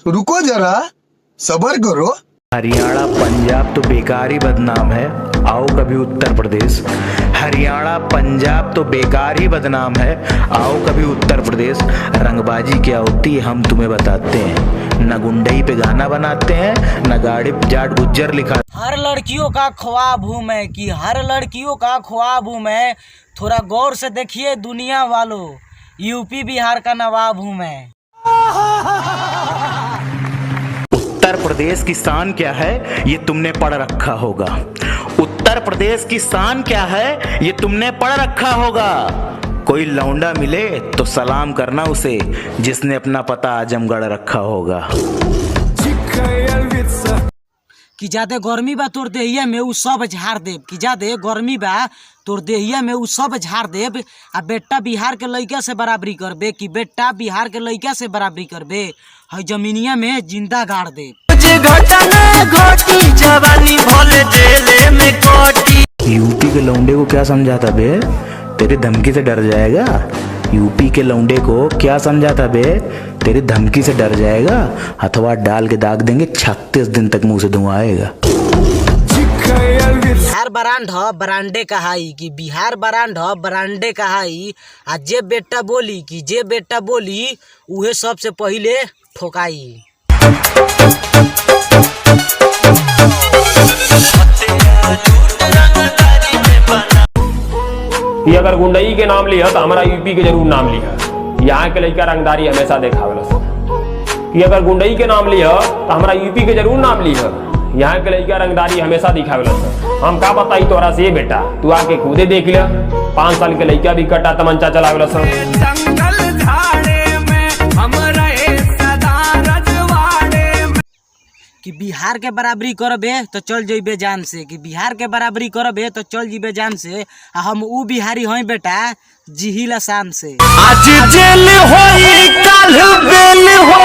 रुको जरा, सब्र करो। हरियाणा पंजाब तो बेकार ही बदनाम है, आओ कभी उत्तर प्रदेश। हरियाणा पंजाब तो बेकार ही बदनाम है, आओ कभी उत्तर प्रदेश। रंगबाजी क्या होती है हम तुम्हें बताते हैं, न गुंडई पे गाना बनाते हैं, न गाड़ी जाट गुज्जर लिखा। हर लड़कियों का ख्वाब हूँ मैं, कि हर लड़कियों का ख्वाब हूँ मैं। थोड़ा गौर से देखिए दुनिया वालों, यूपी बिहार का नवाब हूँ मैं। उत्तर प्रदेश की शान क्या है ये तुमने पढ़ रखा होगा। उत्तर प्रदेश की शान क्या है ये तुमने पढ़ रखा होगा। कोई लौंडा मिले तो सलाम करना उसे, जिसने अपना पता आजमगढ़ रखा होगा। कि जादे गर्मी बा तोर देहिया में उ सब झाड़ देब, कि जादे गर्मी बा तोर देहिया में उ सब झाड़ देब। आ बेटा बिहार के लइका से बराबरी करबे, कि बेटा बिहार के लइका से बराबरी करबे। हई जमीनिया में जिंदा गाड़ दे। यूपी के लौंडे को क्या समझाता बे, तेरी धमकी से डर जाएगा। यूपी के लौंडे को क्या समझाता बे, तेरी धमकी से डर जाएगा। हथवा डाल के दाग देंगे, 36 दिन तक मुंह से धुआं आएगा। बिहार बरांड ह बरांडे कहाई, कि बिहार बरांड ह बरांडे कहाई। आ जे बेटा बोली, कि जे बेटा बोली उहे सबसे पहिले ठोकाई। कि अगर गुंडई के नाम लिया तो हमारा यूपी के जरूर नाम लिया। यहाँ के लड़का रंगदारी हमेशा देखावेला। कि अगर गुंडई के नाम लिया तो हमारा यूपी के जरूर नाम लिया। यहाँ के लड़का रंगदारी हमेशा दिखावेला। हम का बताई तोरा से बेटा, तू आके खुदे देख लिया। 5 साल के लड़का भी कटा तमंचा चलावेला। कि बिहार के बराबरी करबे तो चल जइबे जान से, कि बिहार के बराबरी करबे तो चल जइबे जान से। आ हम ऊ बिहारी हई बेटा, जिहिला शान से। आज जेल होई, कल बेल होई।